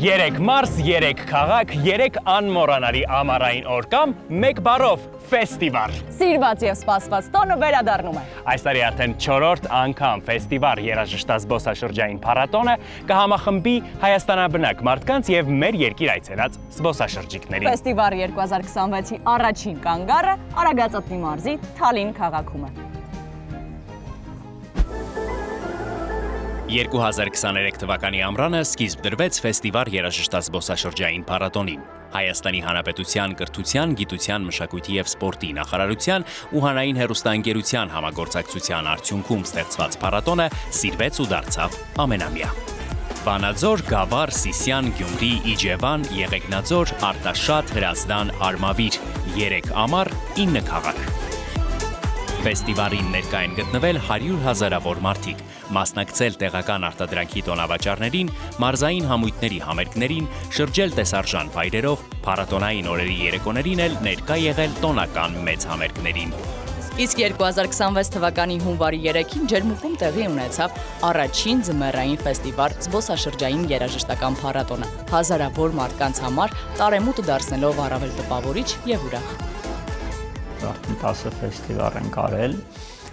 3 մարզ, 3 քաղաք, 3 անմոռանալի ամառային օր կամ մեկ բառով ֆեստիվալ։ Սիրված եւ սպասված տոնը վերադառնում է։ Այս տարի արդեն 4-րդ անգամ ֆեստիվալ երաժշտազբոսաշրջային փառատոնը կհամախմբի հայաստանաբնակ մարդկանց եւ մեր երկիր այցելած զբոսաշրջիկներին։ Ֆեստիվալ 2026-ի առաջին կանգառը Արագածոտնի մարզի Թալին քաղաքում է։ 2023 թվականի ամռանը սկիզբ դրվեց ֆեստիվալ երաժշտազբոսաշրջային փառատոնին։ Հայաստանի Հանրապետության կրթության, գիտության, մշակույթի եւ սպորտի նախարարության ու հանրային հեռուստաընկերության համագործակցության արդյունքում ստեղծված փառատոնը սիրվեց ու դարձավ ամենամյա։ Վանաձոր, Գավառ, Սիսիան, Գյումրի, Իջևան, Եղեգնաձոր, Արտաշատ, Հրազդան, Արմավիր 3 ամառ 9 քաղաք։ Ֆեստիվալին ներկա են գտնվել 100 հազարավոր մարդիկ, մասնակցել տեղական արտադրանքի տոնավաճառներին, մարզային համույթների համերգներին, շրջել տեսարժան վայրերով, փառատոնային օրերի երեկոներին էլ ներկա եղել տոնական մեծ համերգներին։ Իսկ 2026 թվականի հունվարի 3-ին Ջերմուկում տեղի ունեցավ առաջին ձմեռային ֆեստիվալ զբոսաշրջային երաժշտական փառատոնը, հազարավոր մարդկանց համար տարեմուտը դարձնելով առավել տպավորիչ եւ ուրախ։ Արդեն 10 ֆեստիվալ ենք արել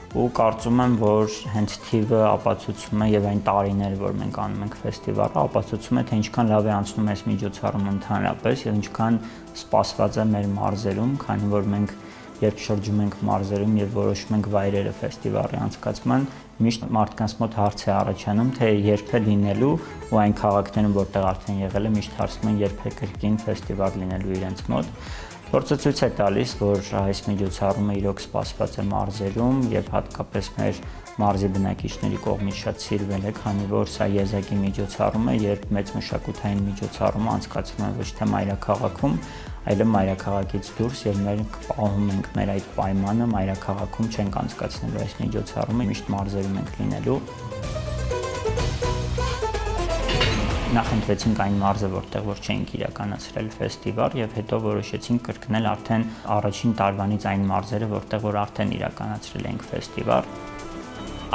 ու կարծում եմ, որ հենց թիվը ապացուցում է եւ այն տարիները, որ մենք անում ենք ֆեստիվալը, ապացուցում է, թե ինչքան լավ է անցնում այս միջոցառումը ընդհանրապես եւ ինչքան սպասված է մեր մարզերում, քանի որ մենք երբ շրջում ենք մարզերում եւ որոշում ենք վայրերը ֆեստիվալի անցկացման, միշտ մարդկանց մոտ հարց է առաջանում, թե երբ է լինելու ու այն քաղաքներում, որտեղ արդեն եղել է, միշտ հարցնում են երբ է կրկին ֆեստիվալ լինելու իրենց մոտ։ Որը ցույց է տալիս, որ այս միջոցառումը իրոք սպասված է մարզերում եւ հատկապես մեր մարզի բնակիչների կողմից շատ սիրվել է, քանի որ սա եզակի միջոցառում է, երբ մեծ մշակութային միջոցառումը անցկացվում է ոչ թե մայրաքաղաքում, այլ մայրաքաղաքից դուրս եւ մենք պահում ենք մեր այդ պայմանը, մայրաքաղաքում չենք անցկացնելու այս միջոցառումը, միշտ մարզերում ենք լինելու։ Նախ ընտրեցինք այն մարզը, որտեղ որ չենք իրականացրել ֆեստիվալ եւ հետո որոշեցինք կրկնել արդեն առաջին տարվանից այն մարզերը, որտեղ որ արդեն իրականացրել ենք ֆեստիվալ։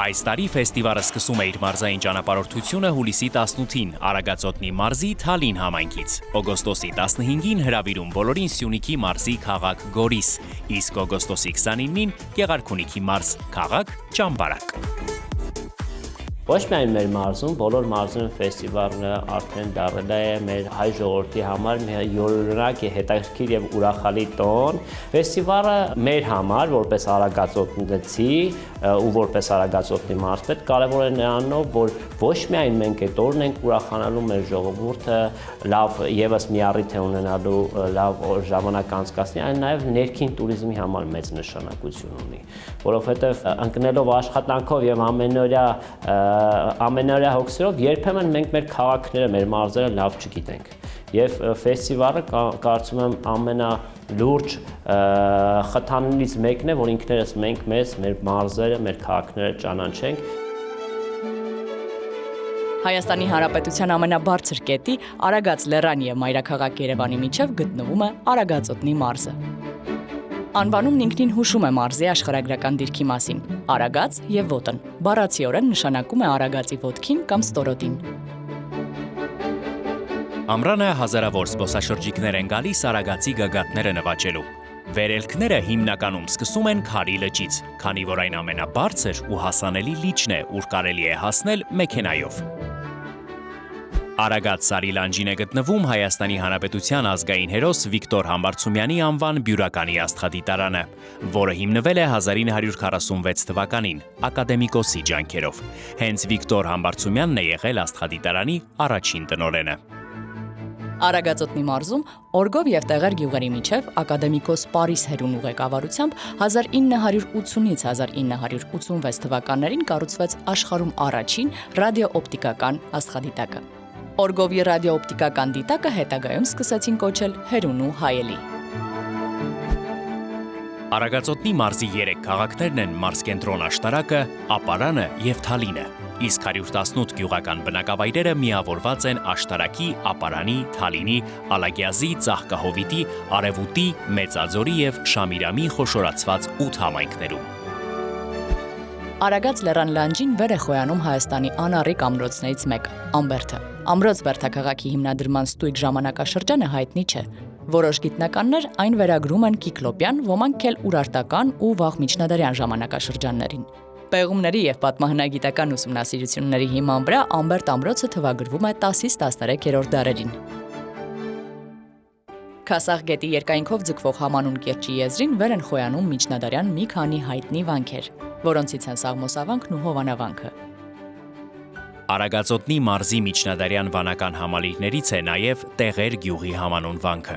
Այս տարի ֆեստիվալը սկսում է իր մարզային ճանապարհորդությունը հուլիսի 18-ին Արագածոտնի մարզի Թալին համայնքից։ Օգոստոսի 15-ին հրավիրում բոլորին Սյունիքի մարզի քաղաք Գորիս, իսկ օգոստոսի 29-ին Գեղարքունիքի մարզ քաղաք Ճամբարակ։ Ոչ միայն մեր մարզում, բոլոր մարզերում ֆեստիվալը արդեն դառել է մեր հայ ժողովրդի համար մի յուրօրինակ հետաքրքիր եւ ուրախալի տոն։ Ֆեստիվալը մեր համար, որպես արագածոտնեցի ու որպես արագածոտնի մարզպետ, կարևոր է նրանով, որ ոչ միայն մենք այդ օրն ենք ուրախանալու մեր ժողովուրդը, լավ եւս մի առիթ է ունենալու լավ ժամանակ անցկացնի, այլ նաեւ ներքին туриզմի համար մեծ նշանակություն ունի, որովհետեւ ընկնելով աշխատանքով եւ ամենօրյա հոգսերով երբեմն մենք մեր քաղաքները, մեր մարզերը լավ չգիտենք։ Եվ ֆեստիվալը կարծում եմ ամենալուրջ խթաններից մեկն է, որ ինքներս մենք մեր մարզերը, մեր քաղաքները ճանաչենք։ Հայաստանի Հանրապետության ամենաբարձր կետի Արագած լեռան եւ մայրաքաղաք Երևանի միջև գտնվում է Արագածոտնի մարզը։ Անվանումն ինքնին հուշում է մարզի աշխարհագրական դիրքի մասին։ Արագած եւ ոտն բառացիորեն նշանակում է Արագածի ոտքին կամ ստորոտին։ Ամռանը հազարավոր զբոսաշրջիկներ են գալիս Արագածի գագաթները նվաճելու։ Վերելքները հիմնականում սկսում են Քարի լճից, քանի որ այն ամենաբարձր ու հասանելի լիճն է, ուր կարելի է հասնել մեքենայով։ Արագած Սարի լանջին է գտնվում Հայաստանի Հանրապետության ազգային հերոս Վիկտոր Համբարձումյանի անվան բյուրականի աստղադիտարանը, որը հիմնվել է 1946 թվականին ակադեմիկոսի ջանքերով։ Հենց Վիկտոր Համբարձումյանն է եղել աստղադիտարանի առաջին տնօրենը։ Արագածոտնի մարզում Օրգով եւ Տեղեր գյուղերի միջև ակադեմիկոս Պարիս Հերուն ուղեկավարությամբ 1980-ից 1986 թվականներին կառուցվեց աշխարհում առաջին ռադիոօպտիկական աստղադիտակը։ Օրգովի ռադիոօպտիկական դիտակը հետագայում սկսեցին կոչել Հերունու հայելի։ Արագածոտնի մարզի 3 քաղաքներն են մարզկենտրոն Աշտարակը, Ապարանը եւ Թալինը, իսկ 118 գյուղական բնակավայրերը միավորված են Աշտարակի, Ապարանի, Թալինի, Ալագյազի, Ծաղկահովիտի, Արևուտի, Մեծաձորի եւ Շամիրամի խոշորացված 8 համայնքներում։ Արագած լեռան լանջին վեր է խոյանում Հայաստանի անառիկ ամրոցներից մեկը՝ Ամբերդը։ Ամրոց բերդաքաղաքի հիմնադրման ստույգ ժամանակաշրջանը հայտնի չէ։ Որոշ գիտնականներ այն վերագրում են կիկլոպյան, ոմանք էլ ուրարտական ու վաղ միջնադարյան ժամանակաշրջաններին։ Պեղումների եւ պատմահնագիտական ուսումնասիրությունների հիման վրա Ամբերտ ամրոցը թվագրվում է 10-ից 13-րդ դարերին։ Քասախ գետի երկայնքով ձգվող Hamanun կիրճի եզրին վեր են խոյանում միջնադարյան մի քանի հայտնի վանքեր, որոնցից են Սաղմոսավանքն ու Հովանավանքը։ Արագածոտնի մարզի միջնադարյան վանական համալիրներից է նաև Տեղեր գյուղի Hamanun վանքը։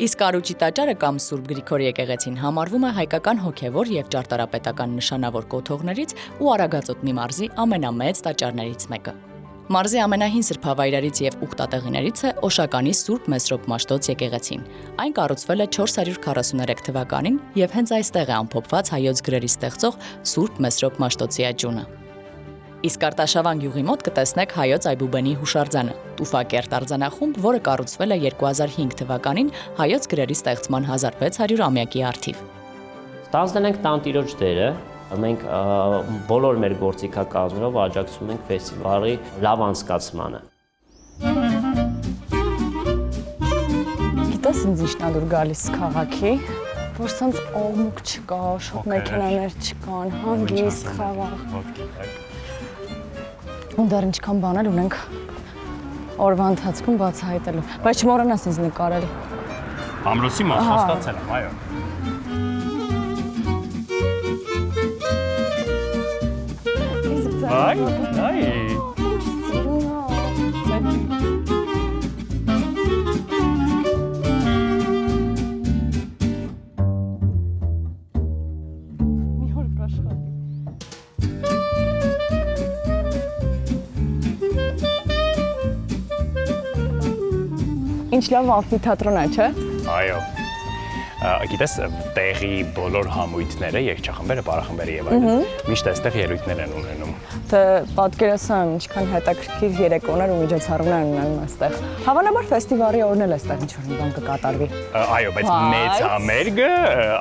Իսկ Արուճի տաճարը կամ Սուրբ Գրիգոր եկեղեցին համարվում է հայկական հոգևոր եւ ճարտարապետական նշանավոր կոթողներից ու Արագածոտնի մարզի ամենամեծ տաճարներից մեկը։ Մարզի ամենահին սրբավայրերից եւ ուխտատեղիներից է Օշականի Սուրբ Մեսրոպ Մաշտոց եկեղեցին։ Այն կառուցվել է 443 թվականին եւ հենց այստեղ է ամփոփված հայոց գրերի ստեղծող Սուրբ Մեսրոպ Մաշտոցի աճյունը։ Իսկ Արտաշավան գյուղի մոտ կտեսնեք հայոց Այբուբենի հուշարձանը, Տուֆակերտ արձանախումբ, որը կառուցվել է 2005 թվականին հայոց գրերի ստեղծման 1600-ամյակի առթիվ։ Ստանձնել ենք տանտիրոջ դերը, մենք բոլոր մեր գործիքակազմերով աջակցում ենք ֆեստիվալի լավ անցկացմանը։ Գիտես ինձ ինչն ա դուր գալիս քաղաքի, որ սենց աղմուկ չկա, շուտ մեքենաներ չկան, հանգիստ խաղաղ։ Ու դեռ ինչքան բաներ ունենք օրվա ընթացքում բացահայտելու, բայց չմոռանաս ինձ նկարել։ Ամրոցի մաս հաստատել եմ, այո։ Այ, Ինչ լավ ամֆիթատրոն է, չէ։ այո։ Գիտես, տեղի բոլոր համույթները, երգչախմբերը, պարախմբերը եւ այլն, միշտ այստեղ ելույթներ են ունենում։ Թե պատկերացնում եմ ինչքան հետաքրքիր երեկոներ ու միջոցառումներ ունեն այստեղ։ Հավանաբար ֆեստիվալի օրն էլ այստեղ ինչ-որ մի բան կկատարվի։ Այո, բայց մեծ համերգը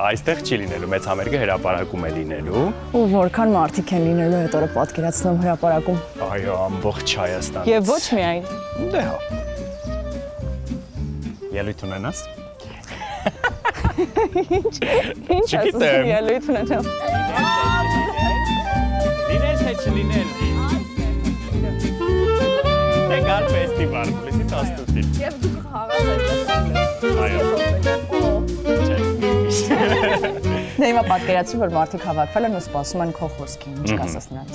այստեղ չի լինելու, մեծ համերգը հրապարակում է լինելու։ Ու որքան մարդիկ են լինելու այդ օրը պատկերացնում հրապարակում։ Այո, ամբողջ Հայաստանից։ Եվ ոչ միայն։ Դե հա։ Ելույթ ունենաս։ Ինչ ասում ելույթ ունենամ։ Լինել թե չլինել։ Դե գալ ֆեստիվալ, լսի տաստուտի։ Եվ դու խաղաս այստեղ։ Այո։ Դե հիմա պատկերացրու, որ մարդիկ հավաքվել են ու սպասում են քո խոսքին, ինչ կասես նրանց։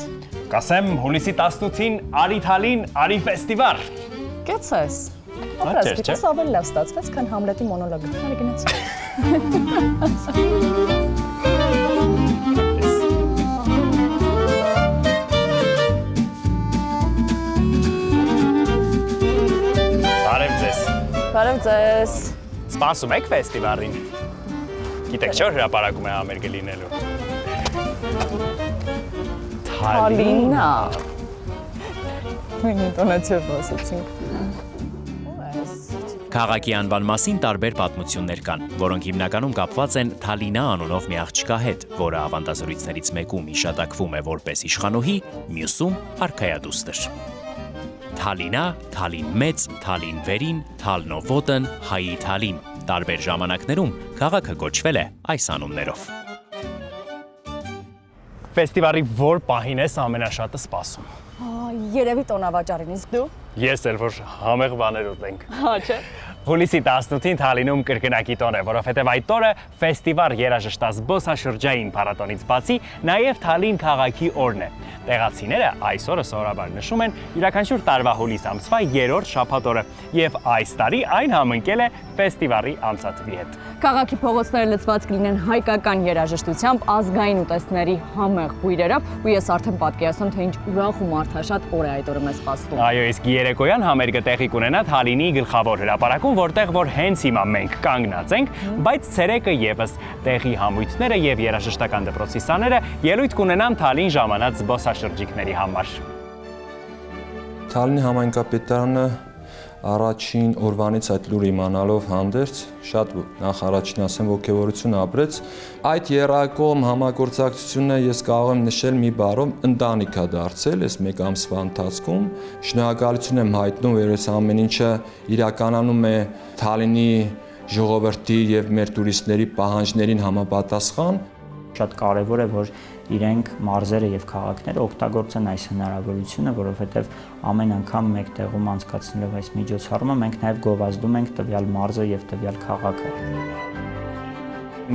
Կասեմ հուլիսի 18-ին Արի Թալին, Արի ֆեստիվալ։ Կեցես։ Ապրես, գիտես ավելի լավ ստացվեց, քան Համլետի մոնոլոգը։ Արի գնաց։ Բարև ձեզ։ Բարև ձեզ։ Սպասում եք ֆեստիվալին։ Գիտեք չէ՞ հրապարակում է համերգը լինելու։ Թալինա։ Մենք ինտոնացիով ասացինք։ Քաղաքի անվան մասին տարբեր պատմություններ կան, որոնք հիմնականում կապված են Թալինա անունով մի աղջկա հետ, որը ավանդազրույցներից մեկում հիշատակվում է որպես իշխանուհի, մյուսում արքայադուստր։ Թալինա, Թալին մեծ, Թալին վերին, Թալնովոտն, Հայի Թալին։ Տարբեր ժամանակներում քաղաքը կոչվել է այս անուններով։ Ֆեստիվալի որ պահին ես ամենաշատը սպասում։ Երևի տոնավաճառին, իսկ դու։ Ես էլ որ համեղ բաներ ուտենք։ Հա, չէ։ Հուլիսի 18-ին Թալինում կրկնակի տոն է, որովհետև այդ օրը ֆեստիվալ երաժշտազբոսաշրջային փառատոնից բացի նաև Թալին քաղաքի օրն է։ Տեղացիները այս օրը սովորաբար նշում են յուրաքանչյուր տարվա հուլիս ամսվա 3-րդ շաբաթ օրը, եւ այս տարի այն համընկել է ֆեստիվալի ամսաթվի հետ։ Քաղաքի փողոցները լցված կլինեն հայկական երաժշտությամբ, ազգային ուտեստների համեղ բույրերով, ու ես արդեն պատկերացնում, թե ինչ ուրախ ու մարդաշատ օր է այդ օրը մեզ սպասվում։ Այո, իսկ երեկոյան համերգը տեղի կունենա Թալինի գլխավոր հրապարակում, որտեղ որ հենց հիմա մենք կանգնած ենք, բայց ցերեկը եւս տեղի համույթները եւ երաժշտական դպրոցի սաները ելույթ կունենան Թալին ժամանած զբոսաշրջիկների համար։ Թալինի համայնքապետարանը առաջին օրվանից այդ լուրը իմանալով հանդերձ շատ նախ առաջին ասեմ ողջավորություն ապրեց։ Այդ երակողմ համագործակցությունը ես կարող եմ նշել մի բառով ընտանիք է դարձել այս մեկ ամսվա ընթացքում։ Շնորհակալություն եմ հայտնում, որ այս ամեն ինչը իրականանում է Թալինի ժողովրդի եւ մեր տուրիստների պահանջներին համապատասխան։ Շատ կարևոր է, որ իրենք մարզերը եւ քաղաքները օգտագործեն այս հնարավորությունը, որովհետեւ ամեն անգամ մեկ տեղում անցկացնելով այս միջոցառումը մենք նաեւ գովազդում ենք տվյալ մարզը եւ տվյալ քաղաքը։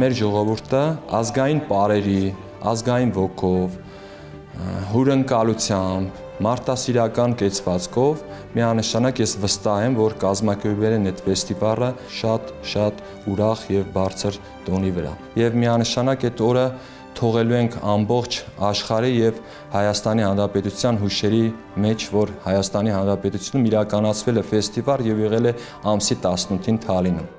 Մեր ժողովուրդը ազգային պարերի, ազգային ոգով, հյուրընկալությամբ, մարտահրավերական կեցվածքով միանշանակ ես վստահ եմ, որ կազմակերպվել են այդ ֆեստիվալը շատ ուրախ եւ բարձր տոնի վրա։ Եվ միանշանակ այդ օրը թողելու ենք ամբողջ աշխարհի եւ Հայաստանի Հանրապետության հուշերի մեջ, որ Հայաստանի Հանրապետությունում իրականացվել է ֆեստիվալ եւ եղել է ամսի 18-ին Թալինում։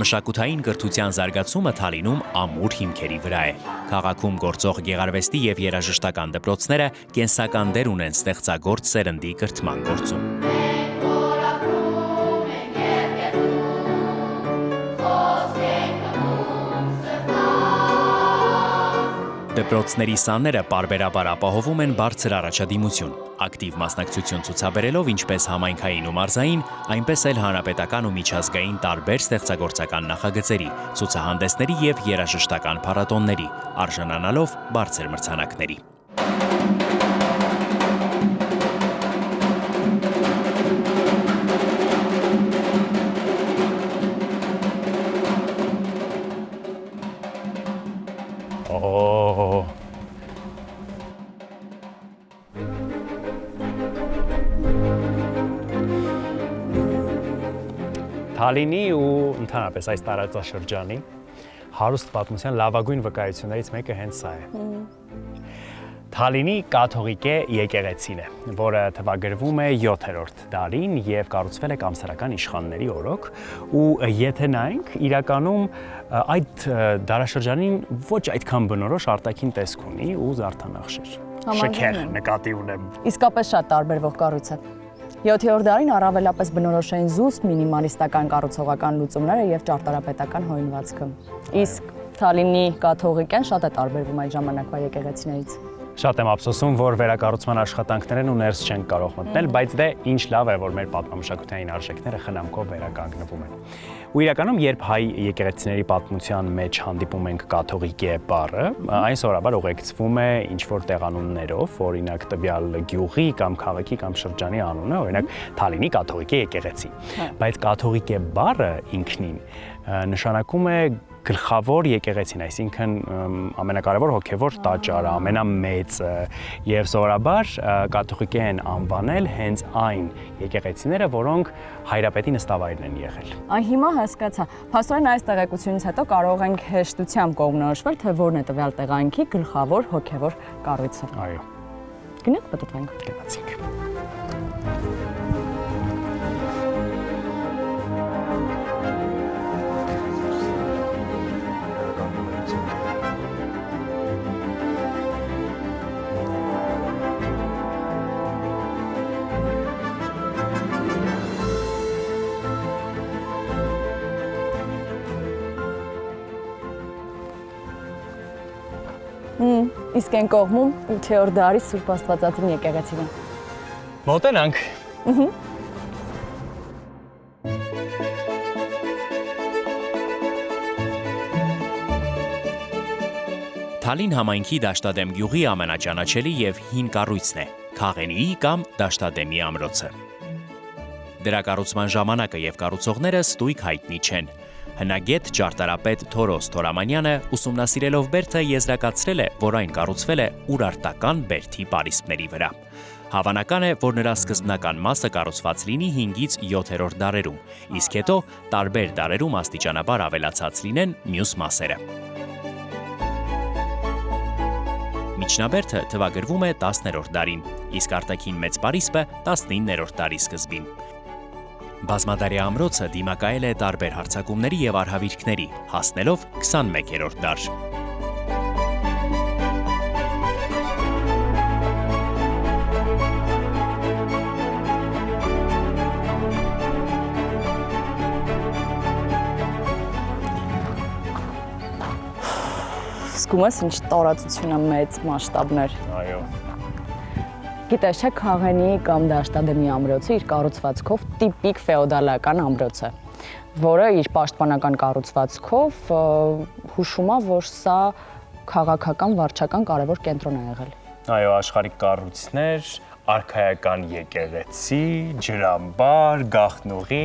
Մշակութային կրթության զարգացումը Թալինում ամուր հիմքերի վրա է։ Քաղաքում գործող գեղարվեստի եւ երաժշտական դպրոցները կենսական դեր ունեն ստեղծագործ սերնդի կրթման գործում։ Դպրոցների սաները պարբերաբար ապահովում են բարձր առաջադիմություն, ակտիվ մասնակցություն ցուցաբերելով ինչպես համայնքային ու մարզային, այնպես էլ հանրապետական ու միջազգային տարբեր ստեղծագործական նախագծերի, ցուցահանդեսների եւ երաժշտական փառատոների, արժանանալով բարձր մրցանակների։ Թալինի ու ընդհանրապես այս տարածաշրջանի հարուստ պատմության լավագույն վկայություններից մեկը հենց սա է։ Թալինի կաթողիկե եկեղեցին է, որը թվագրվում է 7-րդ դարին եւ կառուցվել է կամսարական իշխանների օրոք, ու եթե նայենք, իրականում այդ դարաշրջանին ոչ այդքան բնորոշ արտաքին տեսք ունի ու զարդանախշեր։ Շքեղ նկատի ունեմ։ Իսկապես շատ տարբերվող կառույց է։ 7-րդ դարին առավելապես բնորոշ էին զուսպ մինիմալիստական կառուցողական լուծումները եւ ճարտարապետական հոյնվածքը։ Իսկ Թալինի կաթողիկեն շատ է տարբերվում այդ ժամանակվա եկեղեցիներից։ Շատ եմ ափսոսում, որ վերակառուցման աշխատանքներն ու ներս չենք կարող մտնել, բայց դե ինչ լավ է, որ մեր պատմամշակութային արժեքները խնամքով վերականգնվում են։ Ու իրականում, երբ հայ եկեղեցիների պատմության մեջ հանդիպում ենք կաթողիկե բառը, այն սովորաբար ուղեկցվում է ինչ-որ տեղանուններով, օրինակ տվյալ գյուղի կամ քաղաքի կամ շրջանի անունը, օրինակ Թալինի կաթողիկե եկեղեցի։ Բայց կաթողիկե բառը ինքնին նշանակում է գլխավոր եկեղեցին, այսինքն ամենակարևոր հոգևոր տաճարը, ամենամեծը, եւ սովորաբար կաթողիկե են անվանել հենց այն եկեղեցիները, որոնք հայրապետի նստավայրն են եղել։ Այն հիմա հասկացա։ Փաստորեն այս տեղեկությունից հետո կարող ենք հեշտությամբ կողմնորոշվել, թե որն է տվյալ տեղանքի գլխավոր հոգևոր կառույցը։ Այո։ Գնանք պատտվենք։ Գնացինք։ Իսկ այն կողմում 8-րդ դարի Սուրբ Աստվածածին եկեղեցին է։ Մոտենանք։ Թալին համայնքի Դաշտադեմ գյուղի ամենաճանաչելի եւ հին կառույցն է՝ Քաղենիի կամ Դաշտադեմի ամրոցը։ Դրա կառուցման ժամանակը եւ կառուցողները ստույգ հայտնի չեն։ Հնագետ ճարտարապետ Թորոս Թորամանյանը ուսումնասիրելով բերդը եզրակացրել է, որ այն կառուցվել է ուրարտական բերդի պարիսպների վրա։ Հավանական է, որ նրա սկզբնական մասը կառուցված լինի 5-ից 7-րդ դարերում, իսկ հետո տարբեր դարերում աստիճանաբար ավելացած լինեն մյուս մասերը։ Միջնաբերդը թվագրվում է 10-րդ դարին, իսկ արտաքին մեծ պարիսպը 19-րդ դարի սկզբին։ Բազմադարի ամրոցը դիմակայել է տարբեր հարձակումների եւ արհավիրքների, հասնելով 21-րդ դար։ Զգում ես ինչ տարածությունը մեծ մասշտաբներ։ Այո։ Գիտես չէ, Քաղանի կամ Դաշտադեմի ամրոցը իր կառուցվածքով տիպիկ ֆեոդալական ամրոց է, որը իր պաշտպանական կառուցվածքով հուշում է, որ սա քաղաքական վարչական կարևոր կենտրոն է եղել։ Այո, աշխարհիկ կառույցներ, արքայական եկեղեցի, ջրամբար, գաղտնուղի։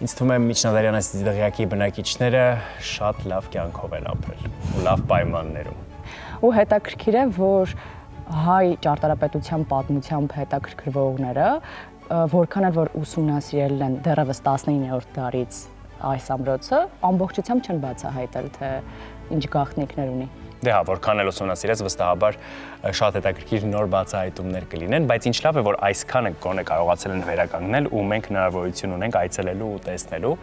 Ինձ թվում է միջնադարյան այս դղյակի բնակիչները շատ լավ կյանքով են ապրել ու լավ պայմաններում։ Ու հետաքրքիր է, որ հայ ճարտարապետության պատմությամբ հետաքրքրվողները, որքան էլ որ ուսումնասիրել են դեռևս 19-րդ դարից այս ամրոցը, ամբողջությամբ չեն բացահայտել, թե ինչ գաղտնիքներ ունի։ Դե հա, որքան էլ ուսումնասիրես, վստահաբար շատ հետաքրքիր նոր բացահայտումներ կլինեն, բայց ինչ լավ է, որ այսքանը գոնե կարողացել են վերականգնել ու մենք հնարավորություն ունենք այցելելու ու տեսնելու,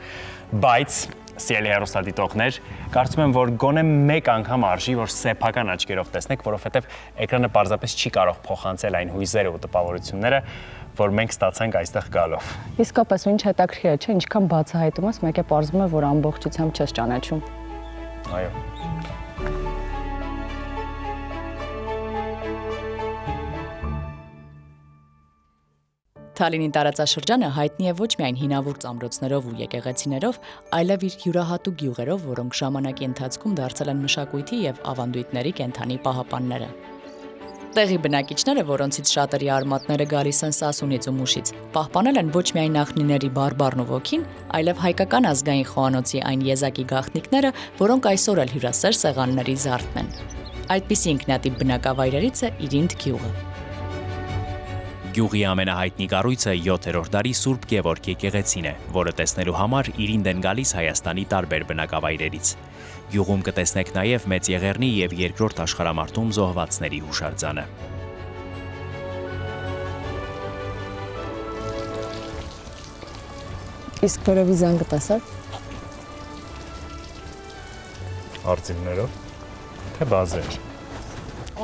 բայց սիրելի հեռուստադիտողներ, կարծում եմ, որ գոնե մեկ անգամ արժի, որ սեփական աչքերով տեսնեք, որովհետև էկրանը պարզապես չի կարող փոխանցել այն հույզերը ու տպավորությունները, որ մենք ստացանք այստեղ գալով։ Իսկապես ինչ հետաքրքիր է, չէ՞, ինչքան բացահայտում ես, մեկ է պարզվում է, որ ամբողջությամբ չես ճանաչում։ Այո։ Թալինի տարածաշրջանը հայտնի է ոչ միայն հինավուրց ամրոցներով ու եկեղեցիներով, այլև իր յուրահատուկ գյուղերով, որոնք ժամանակի ընթացքում դարձել են մշակույթի եւ ավանդույթների կենթանի պահապանները։ Տեղի բնակիչները, որոնցից շատերի արմատները գալիս են Սասունից ու Մուշից, պահպանել են ոչ միայն նախնիների բարբառն ու ոգին, այլև հայկական ազգային խոհանոցի այն եզակի գաղտնիքները, որոնք այսօր էլ հյուրասեր սեղանների զարդն են։ Այդպիսի ինքնատիպ բնակավայրերից է Իրինդ գյուղը։ Գյուղի ամենահայտնի կառույցը 7-րդ դարի Սուրբ Գևորգ եկեղեցին է, որը տեսնելու համար Իրինդ են գալիս Հայաստանի տարբեր բնակավայրերից։ Գյուղում կտեսնեք նաև Մեծ Եղեռնի եւ Երկրորդ աշխարհամարտում զոհվածների հուշարձանը։ Իսկ վերևի զանգը տեսա։ Արծիվներով, թե բազեր։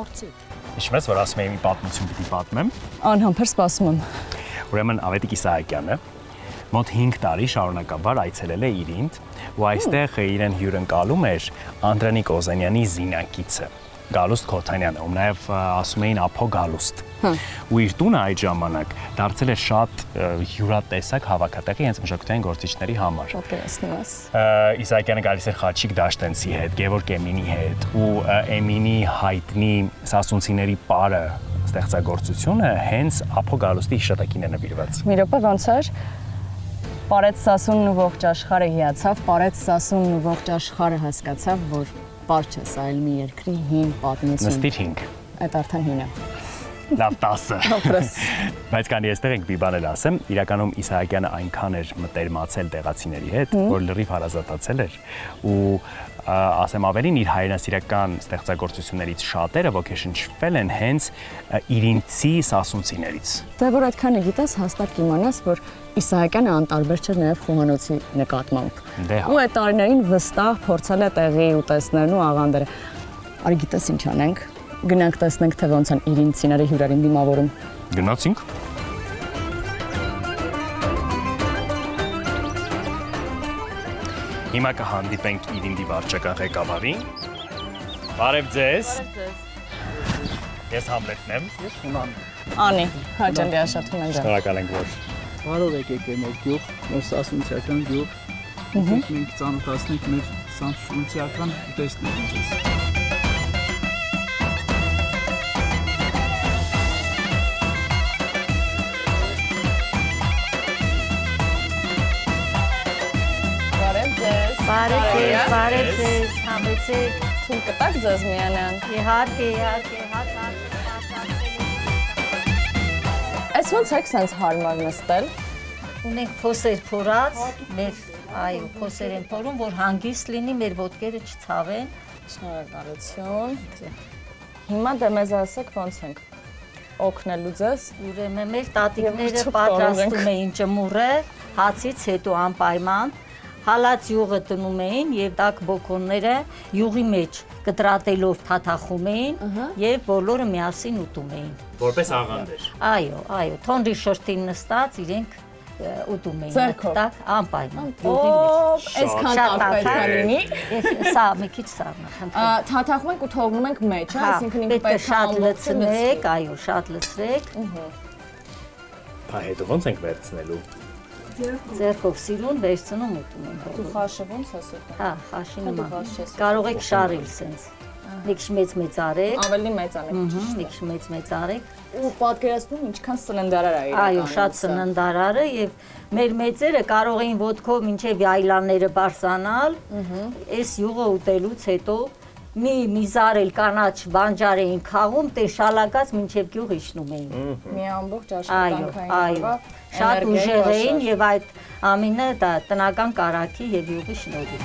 Արծիվ։ Հիշում ես, որ ասում եմ մի պատմություն պիտի պատմեմ։ Անհամբեր սպասում եմ։ Ուրեմն Ավետիք Իսահակյանը մոտ 5 տարի շարունակաբար այցելել է Իրինդ ու այստեղ իրեն հյուրընկալում էր Անդրանիկ Օզանյանի զինակիցը Գալուստ Քոթանյանը, ում նաև ասում էին Ափո Գալուստ։ Ու իր տունը այդ ժամանակ դարձել էր շատ յուրատեսակ հավաքատեղի հենց մշակութային գործիչների համար։ Պատկերացնում ես։ Իսահակյանը գալիս էր Խաչիկ Դաշտենցի հետ, Գևորգ Էմինի հետ ու Էմինի հայտնի սասունցիների պարը ստեղծագործությունը հենց Ափո Գալուստի հիշատակին է նվիրված։ Մի րոպե ոնց էր։ Պարեց Սասունն ու ողջ աշխարհը հիացավ, պարեց Սասունն ու ողջ աշխարհը հասկացավ, որ պար չէ, սա էլ մի երկրի հին պատմություն։ Նստիր 5։ Այդ արդեն հին է։ Լավ 10։ Բայց քանի այստեղ ենք մի բան էլ ասեմ, իրականում Իսահակյանը այնքան էր մտերմացել տեղացիների հետ, որ լրիվ հարազատացել էր ու ասեմ ավելին իր հայրենասիրական ստեղծագործություններից շատերը ոգեշնչվել են հենց իրինցի սասունցիներից։ Դե որ այդքանը գիտես, հաստատ կիմանաս, որ Իսահակյանը անտարբեր չէր նաև խոհանոցի նկատմամբ։ Ու այդ տարիներին վստահ փորձել է տեղի ուտեստներն ու աղանդերը։ Արի գիտես ինչ անենք։ Գնանք տեսնենք, թե ոնց են իրինցիները հյուրերին դիմավորում։ Գնացինք։ Հիմա կհանդիպենք Իրինդի վարչական ղեկավարին։ Բարև ձեզ։ Ես Համլետն եմ։ Ես Հունան։ Անի, հաճելի աշխատում են ջան։ Շնորհակալ ենք, որ Բարով եկեք մեր գյուղ, մեր սասունցիական գյուղ։ Մենք ծանոթացնենք մեր սասունցիական ուտեստներին ձեզ։ Բարև ձեզ, համեցեք։ Թույլ կտակ ձեզ միանան։ Իհարկե։ Այս ոնց եք սենց հարմար նստել։ Ունենք փոսեր փորած, մեր փոսեր են փորում, որ հանգիստ լինի, մեր ոտքերը չցավեն։ Շնորհակալություն։ Հիմա դե մեզ ասեք ոնց ենք օգնելու ձեզ։ Ուրեմն մեր տատիկները պատրաստում էին ճմուռը, հացից հետո անպայման հալած յուղը դնում էին եւ տաք բոկոնները յուղի մեջ կտրատելով թաթախում էին եւ բոլորը միասին ուտում էին։ Որպես աղանդեր։ Այո, թոնրի շրթին նստած իրենք ուտում էին։ Ձեռքով։ Տակ անպայման։ Այսքան տաք պետք է լինի։ Սա մի քիչ սառնա, խնդրեմ։ Թաթախում ենք ու թողնում ենք մեջ, այսինքն ինքը պետք է պետք է շատ լցնեք, այո, շատ լցրեք։ Բա հետո ոնց ենք վերցնելու։ Ձեռքով սիրուն վերցնում ուտում են։ Դու խաշը ոնց ես ուտում։ Հա, խաշի Դու նման։ խաշ ես Կարող եք շարել սենց։ Մի քիչ մեծ արեք։ Ավելի մեծ անեք։ Մի քիչ մեծ արեք։ Ու պատկերացնում ինչքան սննդարար է իրականում։ Այո, շատ սննդարար է եւ մեր մեծերը կարող էին ոտքով մինչեւ յայլանները բարսանալ։ Այս յուղը ուտելուց հետո մի զարել կանաչ բանջար էին խաղում, տե շալակած մինչեւ գյուղ իջնում էին։ Մի ամբողջ աշխատանքային Այո, շատ ուժեղ էին եւ այդ ամենը դա տնական կարագի եւ յուղի շնորհիվ։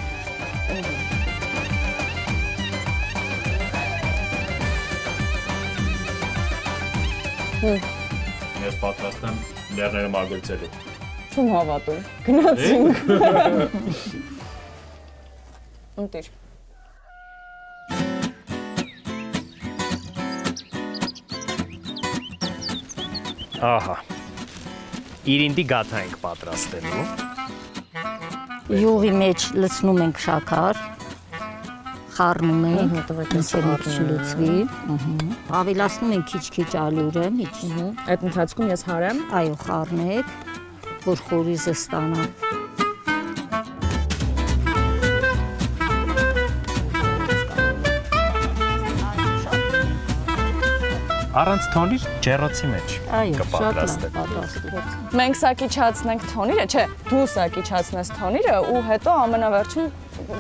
Ես պատրաստ եմ լեռները մագլցելու։ Չեմ հավատում։ Գնացինք։ Ընտիր։ Ահա։ Իրինդի գաթա ենք պատրաստելու։ Յուղի մեջ լցնում ենք շաքար, խառնում ենք, մինչև մի քիչ լուծվի, ավելացնում ենք քիչ ալյուրը, Այդ ընթացքում ես հարեմ։ այո, խառնեք, որ խորիզը ստանա։ Առանց թոնի ջեռոցի մեջ Այո, շատ լավ կպատրաստեք։ պատրաստվեց։ Մենք սա կիչացնենք թոնիրը, չէ, դու սա կիչացնես թոնիրը ու հետո ամենավերջին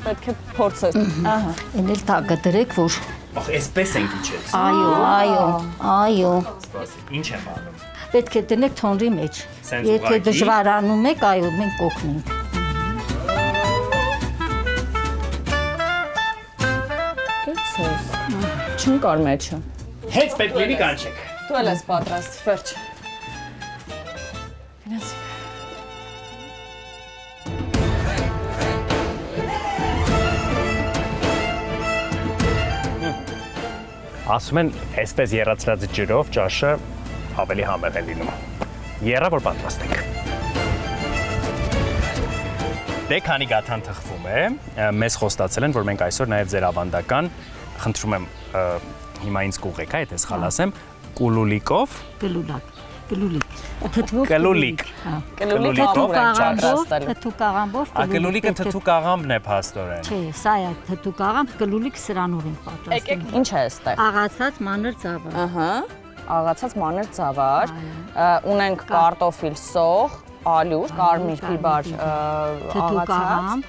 պետք է փորձես։ Ահա։ Էնել տակը դրեք, որ Ախ, այսպես ենք իջեց։ այո։ Ինչ եմ անում։ Պետք է դնեք թոնրի մեջ։ Սենց Եթե ուղղակի։ դժվարանում եք, այո, մենք կօգնենք։ Չընկար մեջը։ Հենց պետք լինի կանչեք։ Դու էլ ես պատրաստ, վերջ։ Գնացինք։ Ասում են, այսպես եռացրած ջրով ճաշը ավելի համեղ է լինում։ Եռա որ պատրաստենք։ Դե քանի գաթան թխվում է, մեզ խոստացել են, որ մենք այսօր նաև ձեր ավանդական, խնդրում եմ հիմա ինձ կուղեք, եթե սխալ ասեմ, կուլուլիկով, Կլուլիկ։ Թթվող կլուլիկ։ Կլուլիկով թթուկ աղամբով, Ակելուլիկը թթուկ աղամբն է փաստորեն։ Չէ, սա է թթուկ աղամբ, կլուլիկ սրանով են պատրաստում։ Եկեք, ինչ է այստեղ։ Աղացած մանր ծավալ։ Ահա, աղացած մանր ծավալ, ունենք կարտոֆիլ սող, ալյուր, կարմիր բիբար Թթուկ աղացած։ աղամբ,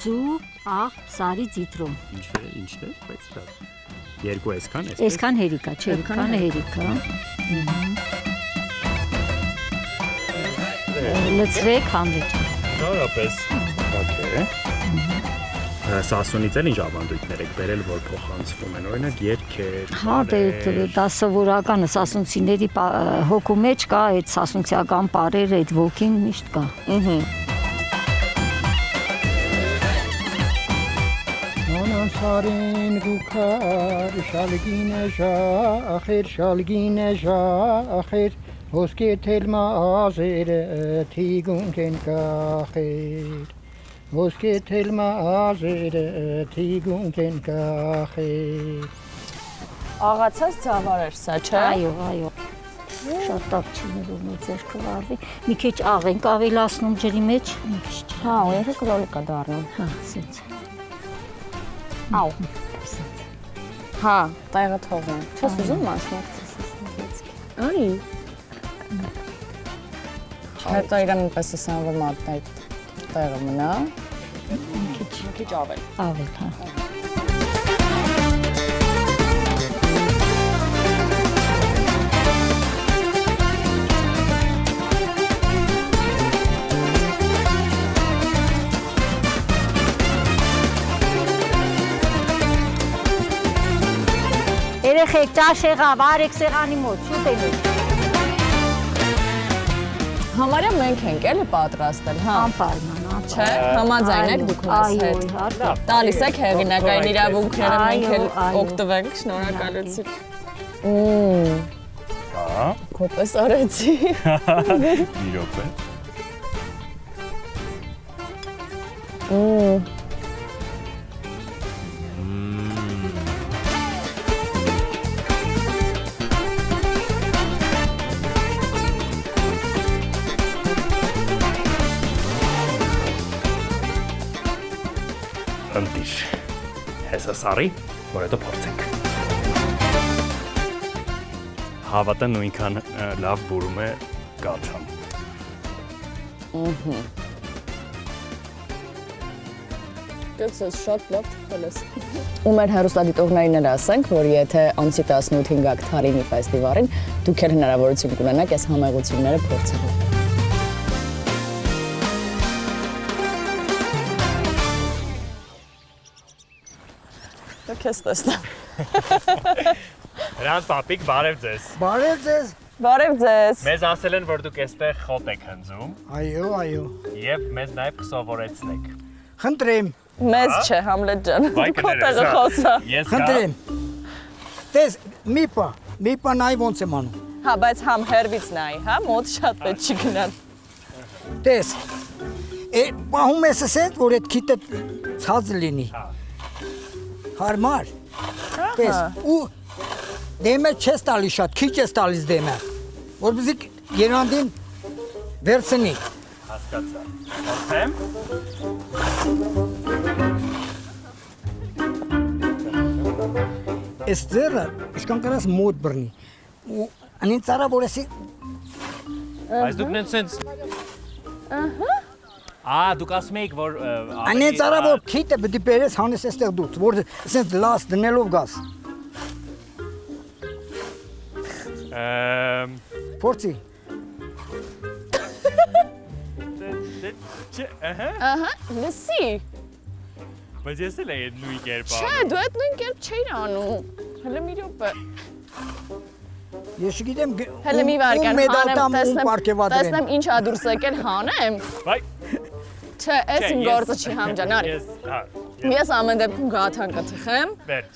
ձու, աղ, սարի ձիտրոն։ Ինչ է, բայց դա երկու այսքան, Այսքան հերիկա, չէ, այսքան հերիկա։ Լցրեք համրիչ։ Նորապես։ Okay։ Սասունից էլ ինչ ավանդույթներ եք բերել, որ փոխանցվում են, օրինակ երգեր։ Հա, դա սովորականը սասունցիների հոգու մեջ կա, այդ սասունցիական պարերը, այդ ոգին միշտ կա։ Անանցարին գուքար, շալգինը ժախեր, ոսկե թելմա ազերը թիգունք են կախեր, ոսկե թելմա ազերը թիգունք են կախեր։ Աղացած ծավալ էր սա, չէ։ Այո։ Շատ տակ չի ներում է ձերքը վարվի։ Մի քիչ աղ ենք ավելացնում ջրի մեջ, մի քիչ։ Հա, ու ինքը կլոլիկա դառնում։ Հա, սենց։ Ау։ Հա, տեղը թողնեմ։ Չես ուզում մասնակցես։ Արի։ Հետո իրան պես ասեմ, որ մատնայի տեղը մնա։ Քիչ ավել։ Ավել, հա։ Երեխեք ճաշ եղավ, արեք սեղանի մոտ, շուտ ելեք։ Համարյա մենք ենք էլի պատրաստել, հա։ Անպայման, Չէ, համաձայն եք դուք մեզ հետ։ Տալիս եք հեղինակային իրավունքները մենք էլ օգտվենք, շնորհակալություն։ Հա։ Կոպես արեցի։ Իրոք է։ Ընտիր, հեսա սարի, որ հետո փորձենք։ Հավատը նույնքան լավ բուրում է գաթան։ Գուցես շատ լավ թխելես։ Ու մեր հեռուստադիտողներին էլ ասենք, որ եթե ամսի 18-ին գաք Թարինի ֆեստիվալին, դուք էլ հնարավորություն կունենաք այս համեղությունները փորձելու։ Դուք ես տեսնեմ։ Հրանց պապիկ, բարև ձեզ։ Բարև ձեզ։ Բարև ձեզ։ Մեզ ասել են, որ դուք էստեղ խոտ եք հնձում Այո։ և մեզ նաև կսովորեցնեք։ Խնդրեմ, Մեզ չէ, Համլետ ջան։ Դուք ոտեղը խոսա։ խնդրեմ։ Տես, մի պա նայ ոնց եմ անում։ Հա, բայց համ հերվից նայ, հա, մոտ շատ պետք չի գնալ։ Տես, պահում ես ասես, որ այդ քիթը ցած լինի։ Հարմար։ Տես, ու դեմը չես տալի շատ, քիչ ես տալիս դեմը, որպեսզի երանդին վերցնի։ Հասկացա։ Փորձեմ։ Այս ձեռը իշքան կարաս մոտ բռնի։ Ու անին ծառա որ էսի Այս դուք նենց սենց։ Դուք ասում եք, որ անին ծառա որ քիթը պետք է բերես հանես այստեղ դուրս, որ սենց լաս դնելով գաս։ Փորձի։ Լսի։ Բայց ես էլ այդ նույն կերպ Չէ, դու այդ նույն կերպ չէիր անում։ Հələ մի րոպե։ Ես չգիտեմ Հələ մի վարքան մեդալտամ ու պարկեվադրեմ։ տեսնեմ ինչ ա դուրս եկել հանեմ։ Վայ։ Չէ, այս իմ գործը չի համ ջան, արի։ Ես ամեն դեպքում գաթան կթխեմ։ Վերջ։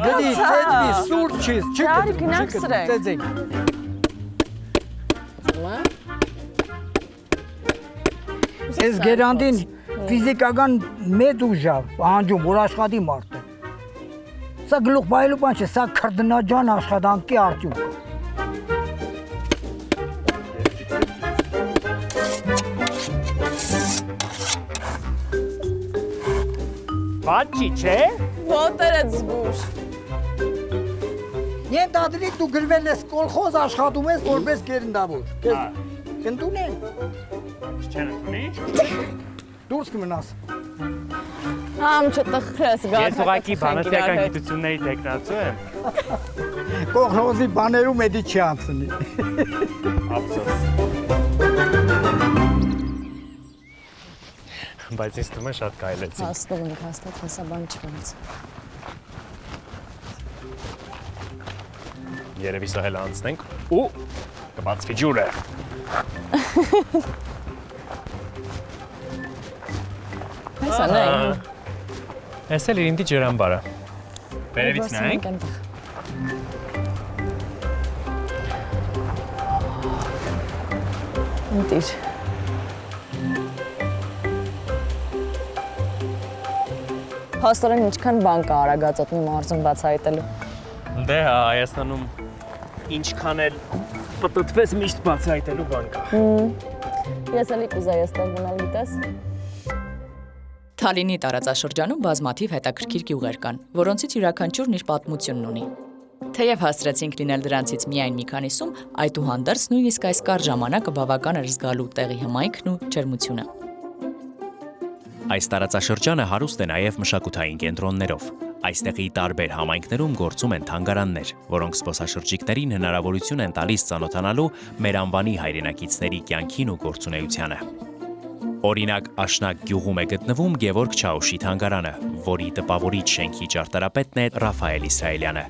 Գդի, ծեծվի, սուրճ չես, Արի գնանք սրենք։ ծեծենք։ Այս գերանդին ֆիզիկական մեծ ուժ է պահանջում, որ աշխատի մարդը։ Սա գլուխ բայելու բան չէ, սա քրդնաջան աշխատանքի արդյունք է։ Բաճի, չէ։ Ոտերը զգուշ։ Ենթադրիկ դու գրվել ես կոլխոզ աշխատում ես որպես գերնդավոր։ Քեզ կընդունեն։ Չեն ընդունի։ Դուրս կմնաս։ Համ չտխրես գաթա։ Ես ուղղակի բանաստիական գիտությունների տեխնացու եմ։ Կողնոզի բաներում էդի չի անցնի։ Ափսոս։ Բայց ես թվում է շատ կայլեցի։ Հաստով ենք, հաստատ հեսա բան չվնից։ Երևի սա հել անցնենք ու կբացվի ջուրը։ Հեսա նայ։ Ես էլ իրինտի ջրամբարը։ Վերևից նայենք։ Ընտիր։ Հաստորեն ինչքան բան կա Արագածոտնի մարզում բացահայտելու։ Դե հա, Հայաստանում ինչքան էլ պտտվես միշտ բացահայտելու բան կա։ Ես էլի կուզեի այստեղ մնալ, գիտես։ Թալինի տարածաշրջանում բազմաթիվ հետաքրքիր գյուղեր կան, որոնցից յուրաքանչյուրն իր պատմությունն ունի։ Թեև հասցրեցինք լինել դրանցից միայն մի քանիսում, այդուհանդերձ նույնիսկ այս կարճ ժամանակը բավական էր զգալու տեղի հմայքն ու ջերմությունը։ Այս տարածաշրջանը հարուստ է նաև մշակութային կենտրոններով։ Այստեղի տարբեր համայնքներում գործում են թանգարաններ, որոնք զբոսաշրջիկներին հնարավորություն են տալիս ծանոթանալու մեր անվանի հայրենակիցների կյանքին ու գործունեությանը։ Օրինակ, Աշնակ գյուղում է գտնվում Գևորգ Չաուշի թանգարանը, որի տպավորիչ շենքի ճարտարապետն է Ռաֆայել Իսրայելյանը։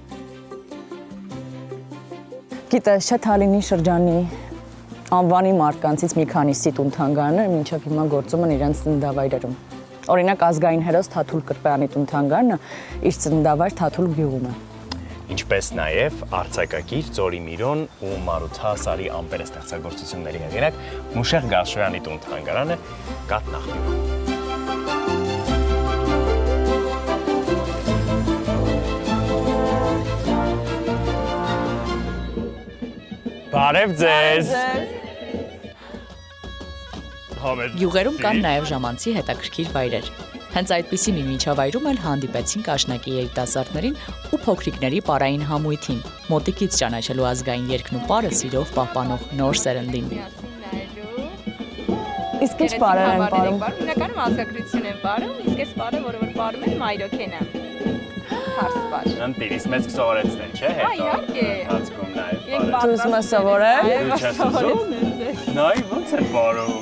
Գիտես, չէ Թալինի շրջանի անվանի մարդկանցից մի քանիսի տուն-թանգարանները մինչև հիմա գործում են իրենց ծննդավայրերում։ Օրինակ ազգային հերոս Թաթուլ Կրպեյանի տուն-թանգարանը իր ծննդավայր Թաթուլ գյուղում է։ Ինչպես նաև արձակագիր Ծորի Միրոն ու Մարութա Սարի ամպեր ստեղծագործությունների հեղինակ Մուշեղ Գաշոյանի տուն-թանգարանը Կատնախտյուրում։ Բարև ձեզ։ Գյուղերում կան նաև ժամանցի հետաքրքիր վայրեր։ Հենց այդպիսի մի միջավայրում էլ հանդիպեցինք աշնակի երիտասարդներին ու փոքրիկների պարային համույթին, մոտիկից ճանաչելու ազգային երգն ու պարը սիրով պահպանող նոր սերնդին։ Իսկ ինչ պարեր են պարում։ Հիմնականում ազգագրություն են պարում, իսկ այս պարը, որը որ պարում են, մայրոքեն է։ Հարս պար։ Ընտիրիս մեծ կսովորեցնեն, չէ՞, հետո։ Իհարկե։ Հացքում նաև։ Դու ուզում ես սովորել։ Նայ, ո՞նց է պարում։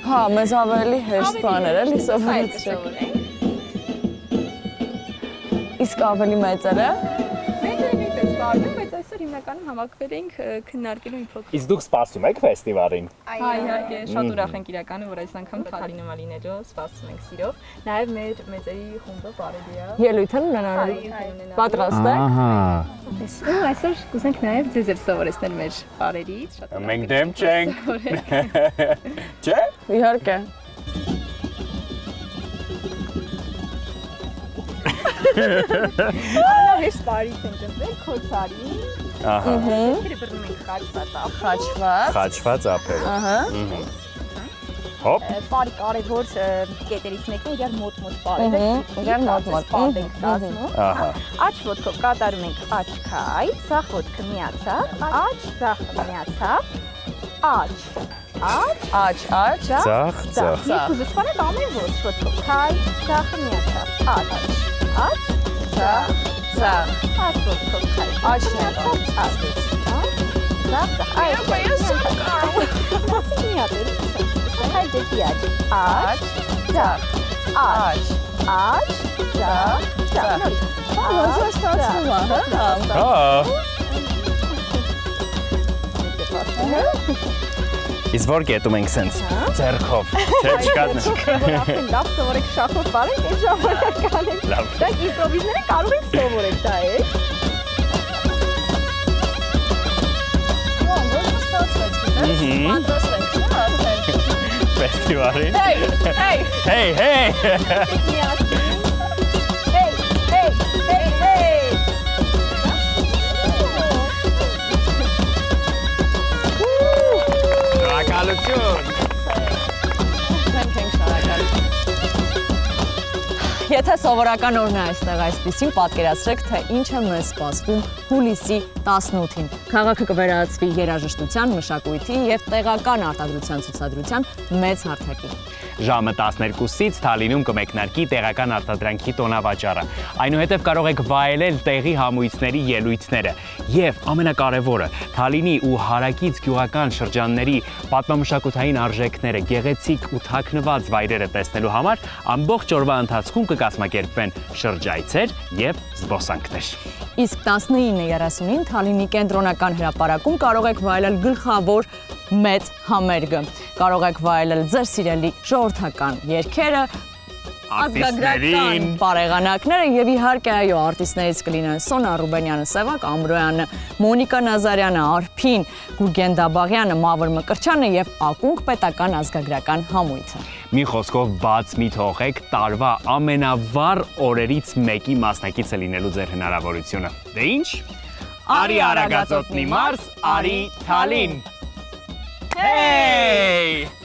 Հա, մեզ ավելի հեշտ բաներ էլի սովորեցրեք։ Իսկ ավելի մեծերը։ Մեծերը նույնպես պարում են, բայց այսօր հիմնականում համակվել ենք քննարկելու մի փոքր։ Իսկ դուք սպասում եք ֆեստիվալին։ Իհարկե, շատ ուրախ ենք իրականում, որ այս անգամ Թալինը Մալինեջո սպասում ենք սիրով։ Նաև մեր մեծերի խումբը բարելի է։ Ելույթ են ունենալու։ Պատրաստ եք։ Ահա։ Ու այսօր կուզենք նաև ձեզ սովորեցնել մեր բարերից, շատ ուրախ։ Մենք դեմ չենք։ Չէ՞։ Իհարկե։ Հեշտ բարից ենք ընտրել քոչարի։ Ահա։ Դերը բռնում ենք խաչված։ Խաչված ափեր։ Ահա։ Հոպ։ Բարի կարևոր կետերից մեկն է իրար մոտ բարերը։ Իրար մոտ։ Ենք դասնում։ Ահա։ Աջ ոտքով կատարում ենք աջ քայլ, ձախ ոտքը միացավ, աջ, ձախ միացավ, աջ, Ձախ, ձախ։ Երկու զսպանեք ամեն ոտքով քայլ, ձախը միացավ, աջ, ձախ, աջ ոտքով քայլ, աջ միացավ, աջ, ձախ, այս միացել, քայլ դեպի աջ, ձախ, աջ, ձախ, Ոնց է ստացվում, հա։ Իսկ որ կետում ենք սենց ձեռքով, չէ՞ չկա։ Արդեն լավ սովորեք շախով բարենք, այդ ժամանական են։ Լավ։ Դա իմպրովիզները կարող ենք սովորել, դա է։ Պատրաստ ենք, չէ՞ արդեն։ Ֆեստիվալին։ Հեյ։ Շնորհակալություն։ Եթե սովորական օրն է այստեղ այսպեսին, պատկերացրեք, թե ինչ է մեզ սպասվում հուլիսի 18-ին։ Քաղաքը կվերածվի երաժշտության, մշակույթի և տեղական արտադրության ցուցադրության մեծ հարթակի։ Ժամը 12-ից Թալինում կմեկնարկի տեղական արտադրանքի տոնավաճառը։ Այնուհետև կարող եք վայելել տեղի համույթների ելույթները եւ ամենակարևորը Թալինի ու հարակից գյուղական շրջանների պատմամշակութային արժեքները, գեղեցիկ ու թաքնված վայրերը տեսնելու համար ամբողջ օրվա ընթացքում կկազմակերպվեն շրջայցեր եւ զբոսանքներ։ Իսկ 19:30-ին Թալինի կենտրոնական հրապարակում կարող եք վայելել գլխավոր մեծ համերգը։ Կարող եք վայելել ձեր սիրելի ժողովրդական երգերը, ազգագրական բարեղանակները եւ իհարկե այո արտիստներից կլինեն Սոնա Ռուբենյանը, Սևակ Ամրոյանը, Մոնիկա Նազարյանը, Արփին Գուրգեն Դաբաղյանը, Մավր Մկրչյանը եւ Ակունք պետական ազգագրական համույթը։ Մի խոսքով բաց մի թողեք տարվա ամենավառ օրերից մեկի մասնակիցը լինելու ձեր հնարավորությունը։ Դե ինչ։ Արի Արագածոտնի մարզ, արի Թալին։ Hey!